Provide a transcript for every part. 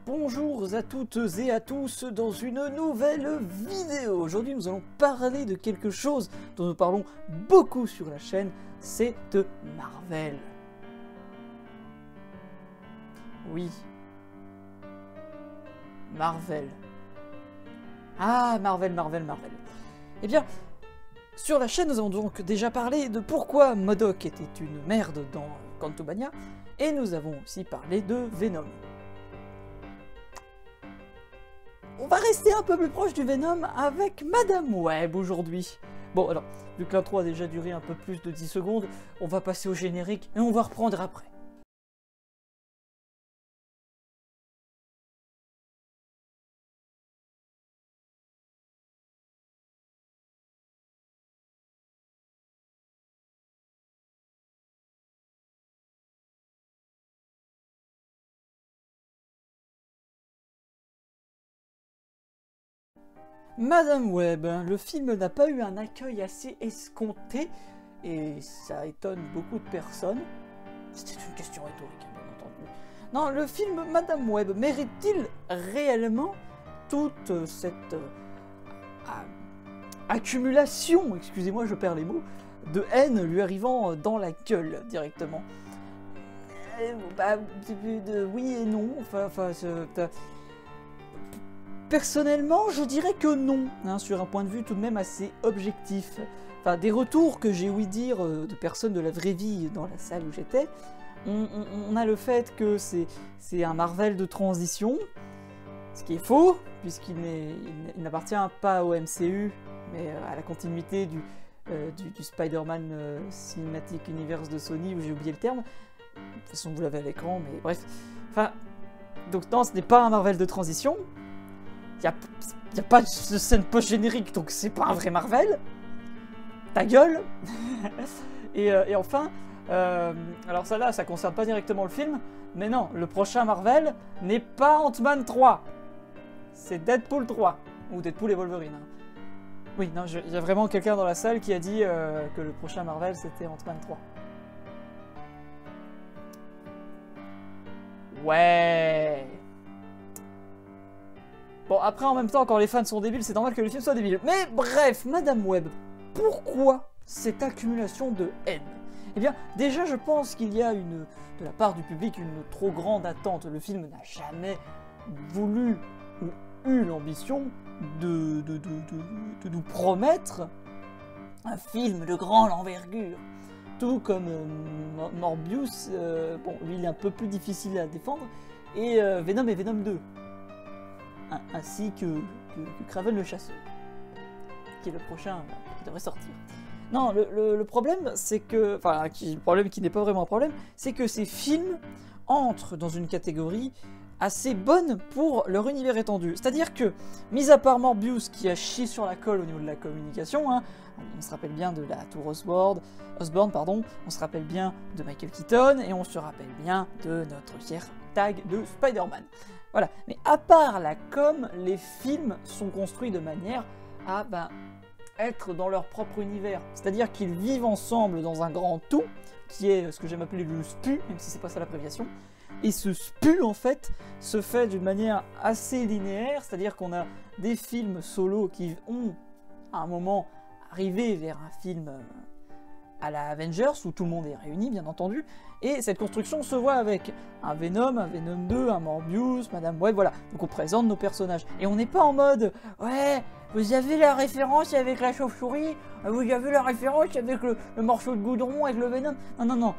Bonjour à toutes et à tous dans une nouvelle vidéo. Aujourd'hui nous allons parler de quelque chose dont nous parlons beaucoup sur la chaîne, c'est de Marvel. Oui. Marvel. Ah, Marvel. Eh bien, sur la chaîne nous avons donc déjà parlé de pourquoi MODOK était une merde dans Quantumania, et nous avons aussi parlé de Venom. On va rester un peu plus proche du Venom avec Madame Web aujourd'hui. Bon alors, vu que l'intro a déjà duré un peu plus de 10 secondes, on va passer au générique et on va reprendre après. Madame Web, le film n'a pas eu un accueil assez escompté, et ça étonne beaucoup de personnes. C'était une question rhétorique, bien entendu. Non, le film Madame Web mérite-t-il réellement toute cette accumulation, excusez-moi je perds les mots, de haine lui arrivant dans la gueule directement? Oui et non, personnellement, je dirais que non, hein, sur un point de vue tout de même assez objectif. Enfin, des retours que j'ai ouï dire de personnes de la vraie vie dans la salle où j'étais, on a le fait que c'est un Marvel de transition, ce qui est faux, puisqu'il n'appartient pas au MCU, mais à la continuité du Spider-Man Cinematic Universe de Sony, où j'ai oublié le terme. De toute façon, vous l'avez à l'écran, mais bref. Enfin, donc non, ce n'est pas un Marvel de transition. Y a pas de scène post-générique, donc c'est pas un vrai Marvel. Ta gueule. et enfin, alors ça là, ça concerne pas directement le film, mais non, le prochain Marvel n'est pas Ant-Man 3. C'est Deadpool 3, ou Deadpool et Wolverine. Hein. Oui, non, il y a vraiment quelqu'un dans la salle qui a dit que le prochain Marvel c'était Ant-Man 3. Ouais. Bon, après, en même temps, quand les fans sont débiles, c'est normal que le film soit débile. Mais bref, Madame Web, pourquoi cette accumulation de haine? Eh bien, déjà, je pense qu'il y a de la part du public, une trop grande attente. Le film n'a jamais voulu ou eu l'ambition de nous promettre un film de grande envergure. Tout comme Morbius, bon, lui, il est un peu plus difficile à défendre, et Venom et Venom 2. Ainsi que Kraven le chasseur, qui est le prochain qui devrait sortir. Non, le problème, c'est que... Enfin, le problème qui n'est pas vraiment un problème, c'est que ces films entrent dans une catégorie assez bonne pour leur univers étendu. C'est-à-dire que, mis à part Morbius, qui a chié sur la colle au niveau de la communication, hein, on se rappelle bien de la Tour Osborn, on se rappelle bien de Michael Keaton, et on se rappelle bien de notre cher tag de Spider-Man. Voilà, mais à part la com, les films sont construits de manière à être dans leur propre univers. C'est-à-dire qu'ils vivent ensemble dans un grand tout, qui est ce que j'aime appeler le SPU, même si c'est pas ça l'abréviation. Et ce SPU, en fait, se fait d'une manière assez linéaire, c'est-à-dire qu'on a des films solo qui ont, à un moment, arrivé vers un film à la Avengers, où tout le monde est réuni, bien entendu, et cette construction se voit avec un Venom 2, un Morbius, Madame Web, voilà. Donc on présente nos personnages. Et on n'est pas en mode « Ouais, vous avez la référence avec la chauve-souris, vous avez la référence avec le morceau de goudron, avec le Venom. » Non.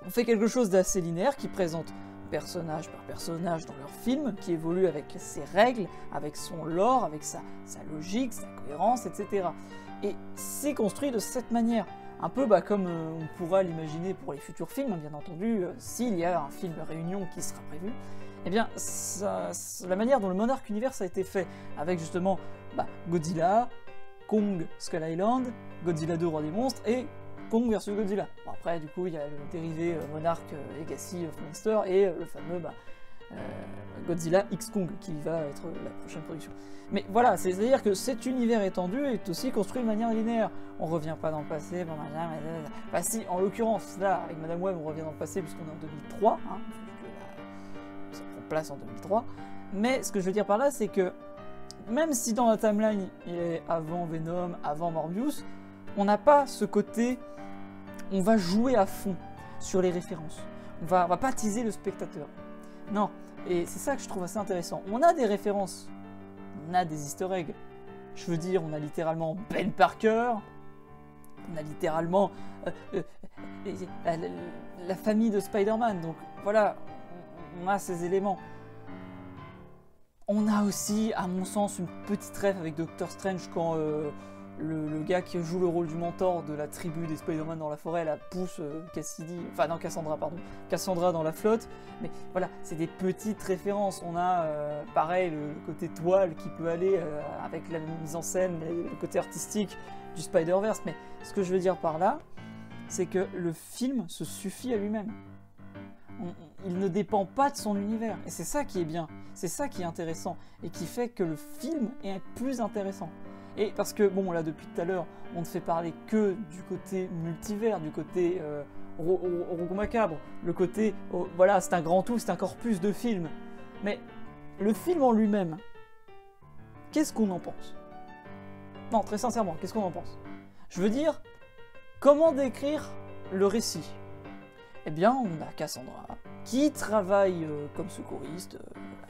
On fait quelque chose d'assez linéaire qui présente personnage par personnage dans leur film, qui évolue avec ses règles, avec son lore, avec sa logique, sa cohérence, etc. Et c'est construit de cette manière. Un peu comme on pourra l'imaginer pour les futurs films, bien entendu, s'il y a un film réunion qui sera prévu, eh bien, la manière dont le Monarch Universe a été fait, avec justement Godzilla, Kong, Skull Island, Godzilla 2, Roi des Monstres, et Kong versus Godzilla. Bon, après, du coup, il y a le dérivé Monarch Legacy of Monster, et le fameux Godzilla X Kong, qui va être la prochaine production. Mais voilà, c'est-à-dire que cet univers étendu est aussi construit de manière linéaire. On revient pas dans le passé, enfin si, en l'occurrence, là, avec Madame Web, on revient dans le passé puisqu'on est en 2003, hein, ça prend place en 2003. Mais ce que je veux dire par là, c'est que même si dans la timeline, il est avant Venom, avant Morbius, on n'a pas ce côté, on va jouer à fond sur les références. On va pas teaser le spectateur. Non, et c'est ça que je trouve assez intéressant. On a des références, on a des easter eggs. Je veux dire, on a littéralement Ben Parker, on a littéralement la famille de Spider-Man. Donc voilà, on a ces éléments. On a aussi, à mon sens, une petite rêve avec Doctor Strange quand le gars qui joue le rôle du mentor de la tribu des Spider-Man dans la forêt, la pousse Cassandra dans la flotte. Mais voilà, c'est des petites références. On a, pareil, le côté toile qui peut aller avec la mise en scène, le côté artistique du Spider-Verse. Mais ce que je veux dire par là, c'est que le film se suffit à lui-même. Il ne dépend pas de son univers. Et c'est ça qui est bien, c'est ça qui est intéressant, et qui fait que le film est plus intéressant. Et parce que, bon, là, depuis tout à l'heure, on ne fait parler que du côté multivers, du côté Rogo Macabre, le côté, voilà, c'est un grand tout, c'est un corpus de films. Mais le film en lui-même, qu'est-ce qu'on en pense? Non, très sincèrement, qu'est-ce qu'on en pense? Je veux dire, comment décrire le récit? Eh bien, on a Cassandra, qui travaille comme secouriste,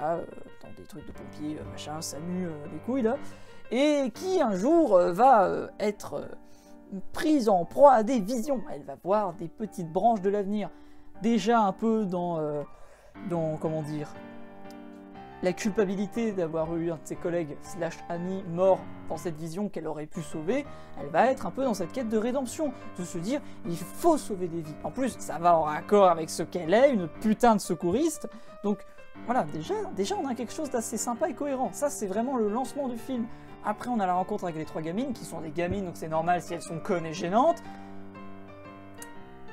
dans des trucs de pompiers, machin, SAMU, les couilles là, et qui un jour va être prise en proie à des visions. Elle va voir des petites branches de l'avenir, déjà un peu dans comment dire, la culpabilité d'avoir eu un de ses collègues / amis mort dans cette vision qu'elle aurait pu sauver. Elle va être un peu dans cette quête de rédemption, de se dire il faut sauver des vies. En plus, ça va en raccord avec ce qu'elle est, une putain de secouriste. Donc voilà, déjà on a quelque chose d'assez sympa et cohérent. Ça, c'est vraiment le lancement du film. Après, on a la rencontre avec les 3 gamines, qui sont des gamines, donc c'est normal si elles sont connes et gênantes.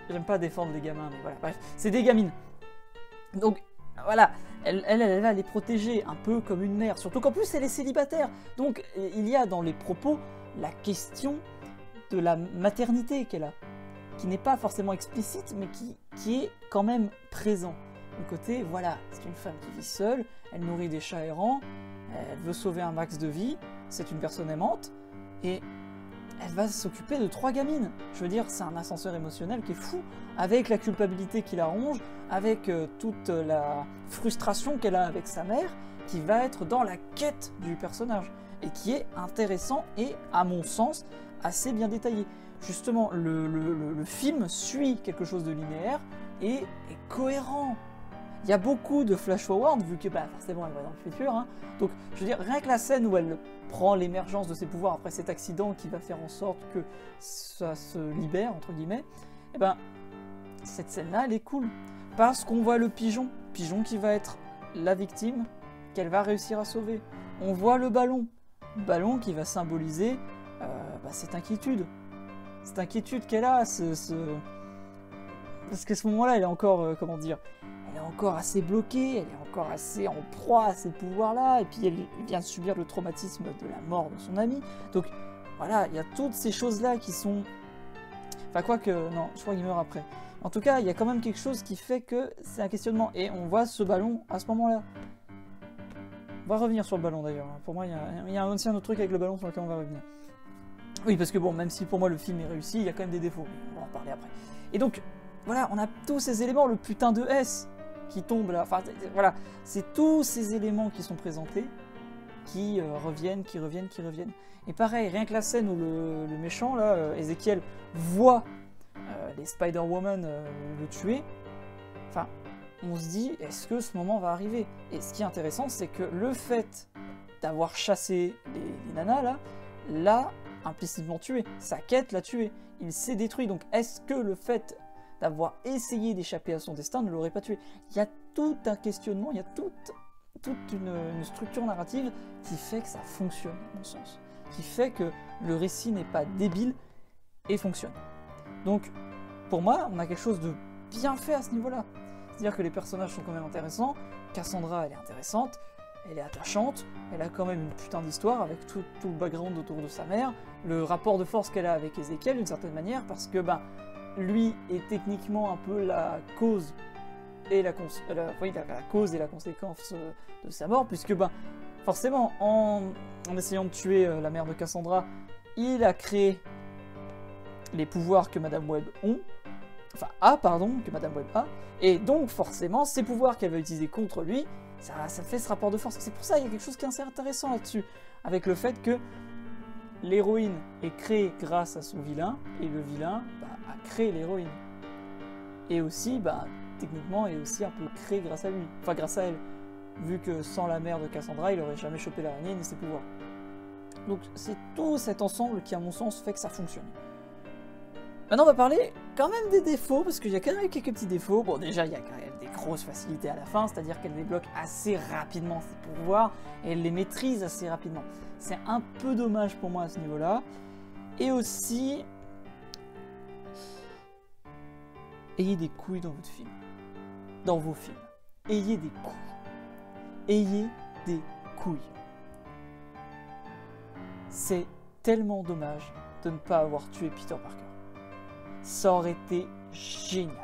J'aime pas défendre les gamins, mais voilà, bref, c'est des gamines. Donc voilà, elle va les protéger un peu comme une mère, surtout qu'en plus elle est célibataire. Donc il y a dans les propos la question de la maternité qu'elle a, qui n'est pas forcément explicite, mais qui est quand même présent. Le côté, voilà, c'est une femme qui vit seule, elle nourrit des chats errants, elle veut sauver un max de vie, c'est une personne aimante, et elle va s'occuper de 3 gamines. Je veux dire, c'est un ascenseur émotionnel qui est fou, avec la culpabilité qui la ronge, avec toute la frustration qu'elle a avec sa mère, qui va être dans la quête du personnage, et qui est intéressant et, à mon sens, assez bien détaillé. Justement, le film suit quelque chose de linéaire et est cohérent. Il y a beaucoup de flash-forward, vu que forcément elle va dans le futur. Hein. Donc, je veux dire, rien que la scène où elle prend l'émergence de ses pouvoirs après cet accident qui va faire en sorte que ça se libère, entre guillemets, et cette scène-là, elle est cool. Parce qu'on voit le pigeon qui va être la victime qu'elle va réussir à sauver. On voit le ballon qui va symboliser cette inquiétude. Cette inquiétude qu'elle a, parce qu'à ce moment-là, elle est encore, comment dire, elle est encore assez bloquée, elle est encore assez en proie à ces pouvoirs-là, et puis elle vient de subir le traumatisme de la mort de son ami. Donc voilà, il y a toutes ces choses-là qui sont... Enfin, quoique, non, je crois qu'il meurt après. En tout cas, il y a quand même quelque chose qui fait que c'est un questionnement, et on voit ce ballon à ce moment-là. On va revenir sur le ballon d'ailleurs. Pour moi, il y a aussi un autre truc avec le ballon sur lequel on va revenir. Oui, parce que bon, même si pour moi le film est réussi, il y a quand même des défauts. On va en parler après. Et donc, voilà, on a tous ces éléments, le putain de S qui tombe là. Enfin, voilà, c'est tous ces éléments qui sont présentés, qui reviennent. Et pareil, rien que la scène où le méchant, là, Ezekiel, voit les Spider-Woman le tuer, enfin, on se dit, est-ce que ce moment va arriver? Et ce qui est intéressant, c'est que le fait d'avoir chassé les nanas, là, l'a implicitement tué. Sa quête l'a tué. Il s'est détruit. Donc, est-ce que le fait d'avoir essayé d'échapper à son destin ne l'aurait pas tué? Il y a tout un questionnement, il y a toute une structure narrative qui fait que ça fonctionne, à mon sens. Qui fait que le récit n'est pas débile et fonctionne. Donc, pour moi, on a quelque chose de bien fait à ce niveau-là. C'est-à-dire que les personnages sont quand même intéressants. Cassandra, elle est intéressante. Elle est attachante, elle a quand même une putain d'histoire avec tout le background autour de sa mère, le rapport de force qu'elle a avec Ezekiel d'une certaine manière, parce que lui est techniquement un peu la cause est la cause et la conséquence de sa mort, puisque ben, forcément, en essayant de tuer la mère de Cassandra, il a créé les pouvoirs que Madame Web que Madame Web a, et donc forcément, ces pouvoirs qu'elle va utiliser contre lui, ça fait ce rapport de force. C'est pour ça qu'il y a quelque chose qui est assez intéressant là-dessus, avec le fait que l'héroïne est créée grâce à son vilain, et le vilain a créé l'héroïne. Et aussi, techniquement, est aussi un peu créé grâce à lui, enfin grâce à elle, vu que sans la mère de Cassandra, il n'aurait jamais chopé l'araignée ni ses pouvoirs. Donc c'est tout cet ensemble qui, à mon sens, fait que ça fonctionne. Maintenant, on va parler quand même des défauts, parce qu'il y a quand même quelques petits défauts. Bon, déjà, il y a quand même des grosses facilités à la fin, c'est-à-dire qu'elle débloque assez rapidement ses pouvoirs, et elle les maîtrise assez rapidement. C'est un peu dommage pour moi à ce niveau-là. Et aussi, ayez des couilles dans votre film. Dans vos films. Ayez des couilles. Ayez des couilles. C'est tellement dommage de ne pas avoir tué Peter Parker. Ça aurait été génial.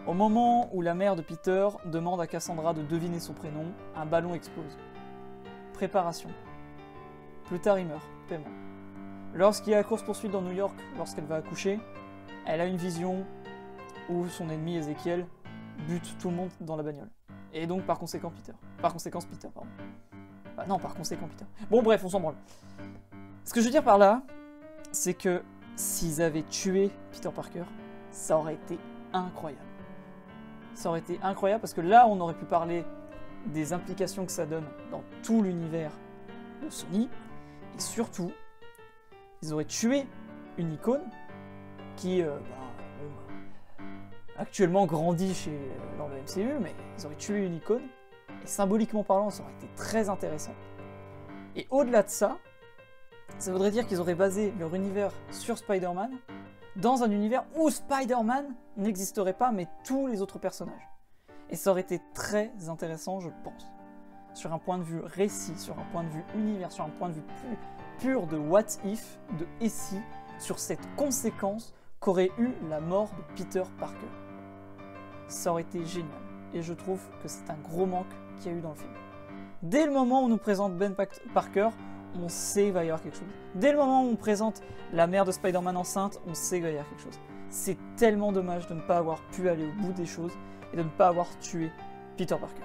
Au moment où la mère de Peter demande à Cassandra de deviner son prénom, un ballon explose. Préparation. Plus tard, il meurt. Paiement. Lorsqu'il y a la course-poursuite dans New York, lorsqu'elle va accoucher, elle a une vision où son ennemi Ezekiel bute tout le monde dans la bagnole. Et donc, par conséquent, Peter. Par conséquence, Peter, pardon. Non, par conséquent, Peter. Bon, bref, on s'en branle. Ce que je veux dire par là, c'est que s'ils avaient tué Peter Parker, ça aurait été incroyable. Ça aurait été incroyable parce que là, on aurait pu parler des implications que ça donne dans tout l'univers de Sony. Et surtout, ils auraient tué une icône qui, actuellement grandit dans le MCU, mais ils auraient tué une icône. Et symboliquement parlant, ça aurait été très intéressant. Et au-delà de ça, ça voudrait dire qu'ils auraient basé leur univers sur Spider-Man, dans un univers où Spider-Man n'existerait pas, mais tous les autres personnages. Et ça aurait été très intéressant, je pense. Sur un point de vue récit, sur un point de vue univers, sur un point de vue pur de what if, de et si, sur cette conséquence qu'aurait eu la mort de Peter Parker. Ça aurait été génial. Et je trouve que c'est un gros manque qu'il y a eu dans le film. Dès le moment où on nous présente Ben Parker, on sait qu'il va y avoir quelque chose. Dès le moment où on présente la mère de Spider-Man enceinte, on sait qu'il va y avoir quelque chose. C'est tellement dommage de ne pas avoir pu aller au bout des choses et de ne pas avoir tué Peter Parker.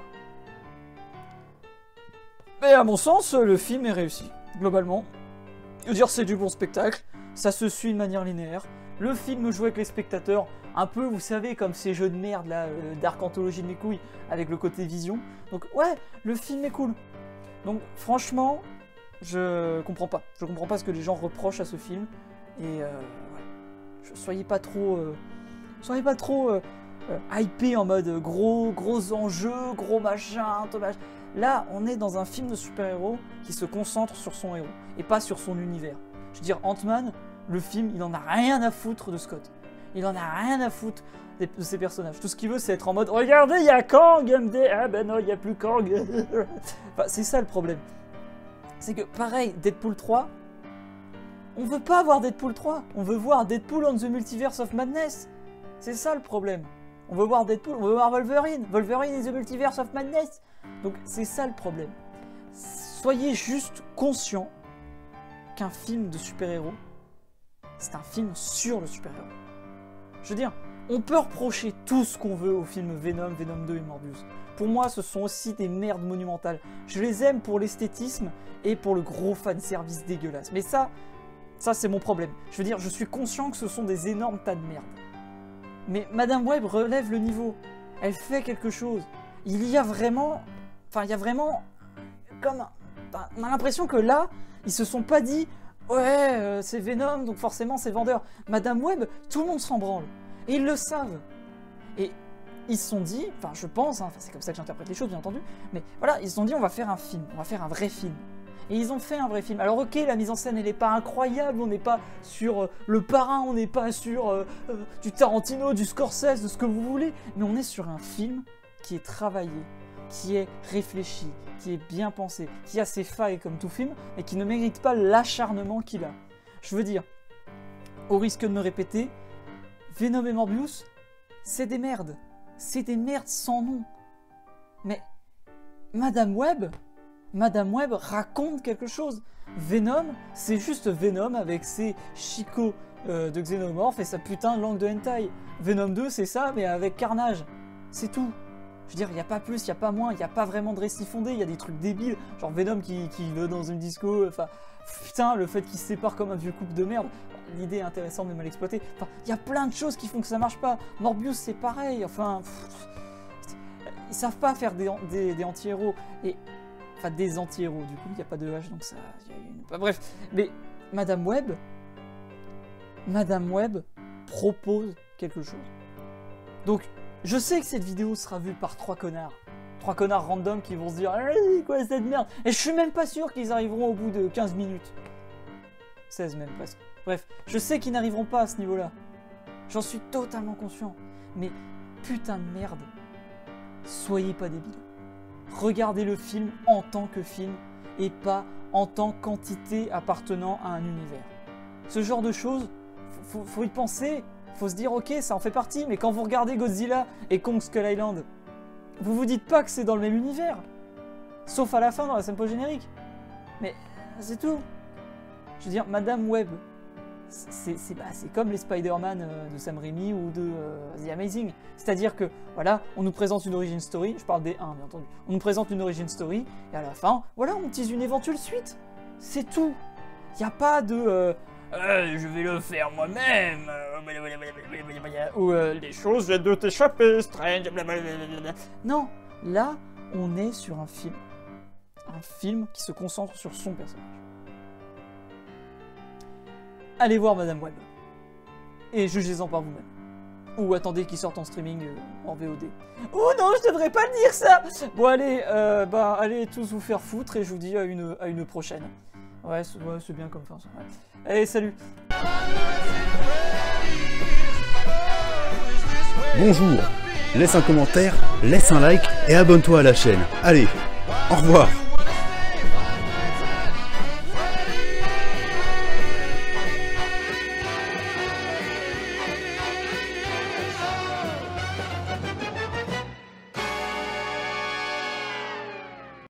Mais à mon sens, le film est réussi, globalement. Je veux dire, c'est du bon spectacle, ça se suit de manière linéaire. Le film joue avec les spectateurs, un peu, vous savez, comme ces jeux de merde, là, Dark Anthology de mes couilles, avec le côté vision. Donc ouais, le film est cool. Donc franchement, je comprends pas. Je comprends pas ce que les gens reprochent à ce film. Et soyez pas trop hypé en mode gros enjeux, gros machin, dommage. Là, on est dans un film de super-héros qui se concentre sur son héros et pas sur son univers. Je veux dire, Ant-Man, le film, il en a rien à foutre de Scott. Il en a rien à foutre de ses personnages. Tout ce qu'il veut, c'est être en mode « Regardez, il y a Kang, MD, ah ben non, il n'y a plus Kang. » Enfin, c'est ça le problème. C'est que, pareil, Deadpool 3, on veut pas voir Deadpool 3. On veut voir Deadpool on the Multiverse of Madness. C'est ça le problème. On veut voir Deadpool, on veut voir Wolverine. Wolverine is the Multiverse of Madness. Donc, c'est ça le problème. Soyez juste conscients qu'un film de super-héros, c'est un film sur le super-héros. Je veux dire, on peut reprocher tout ce qu'on veut au film Venom, Venom 2 et Morbius. Pour moi, ce sont aussi des merdes monumentales. Je les aime pour l'esthétisme et pour le gros fanservice dégueulasse. Mais ça c'est mon problème. Je veux dire, je suis conscient que ce sont des énormes tas de merde. Mais Madame Web relève le niveau. Elle fait quelque chose. Il y a vraiment... Enfin, il y a vraiment... Comme... On a l'impression que là, ils se sont pas dit... Ouais, c'est Venom, donc forcément c'est vendeur. Madame Web, tout le monde s'en branle. Et ils le savent. Et ils se sont dit, enfin je pense, hein, c'est comme ça que j'interprète les choses bien entendu, mais voilà, ils se sont dit on va faire un film, on va faire un vrai film. Et ils ont fait un vrai film. Alors ok, la mise en scène elle n'est pas incroyable, on n'est pas sur Le Parrain, on n'est pas sur du Tarantino, du Scorsese, de ce que vous voulez, mais on est sur un film qui est travaillé, qui est réfléchi, qui est bien pensé, qui a ses failles comme tout film, mais qui ne mérite pas l'acharnement qu'il a. Je veux dire, au risque de me répéter, Venom et Morbius, c'est des merdes. c'est des merdes sans nom. Mais Madame Web raconte quelque chose. Venom, c'est juste Venom avec ses chicots de xénomorphes et sa putain de langue de hentai. Venom 2, c'est ça, mais avec Carnage. C'est tout. Je veux dire, il n'y a pas plus, il n'y a pas moins, il n'y a pas vraiment de récit fondé, il y a des trucs débiles, genre Venom qui veut dans une disco, enfin, putain, le fait qu'il se sépare comme un vieux couple de merde, l'idée est intéressante mais mal exploitée. Enfin, il y a plein de choses qui font que ça marche pas. Morbius, c'est pareil, enfin... ils savent pas faire des anti-héros, et... Enfin, des anti-héros, du coup, il n'y a pas de H, donc ça... Enfin, bref, mais Madame Web propose quelque chose. Donc, je sais que cette vidéo sera vue par 3 connards. 3 connards random qui vont se dire « quoi cette merde ?» Et je suis même pas sûr qu'ils arriveront au bout de 15 minutes. 16 même, presque. Bref, je sais qu'ils n'arriveront pas à ce niveau-là. J'en suis totalement conscient. Mais putain de merde, soyez pas débiles. Regardez le film en tant que film et pas en tant qu'entité appartenant à un univers. Ce genre de choses, faut y penser, faut se dire ok, ça en fait partie, mais quand vous regardez Godzilla et Kong Skull Island, vous vous dites pas que c'est dans le même univers. Sauf à la fin dans la scène post-générique. Mais c'est tout. Je veux dire, Madame Web, c'est comme les Spider-Man de Sam Raimi ou de The Amazing. C'est-à-dire que, voilà, on nous présente une origin story, je parle des 1 bien entendu, on nous présente une origin story, et à la fin, voilà, on tease une éventuelle suite. C'est tout. Il n'y a pas de je vais le faire moi-même, ou les choses viennent de t'échapper, Strange, blablabla. Non, là, on est sur un film. Un film qui se concentre sur son personnage. Allez voir Madame Web. Et jugez-en par vous-même. Ou attendez qu'il sorte en streaming en VOD. Oh non, je devrais pas dire ça. Bon allez, allez tous vous faire foutre et je vous dis à une prochaine. Ouais, c'est bien comme fin ça. Ouais. Allez, salut. Bonjour, laisse un commentaire, laisse un like et abonne-toi à la chaîne. Allez, au revoir.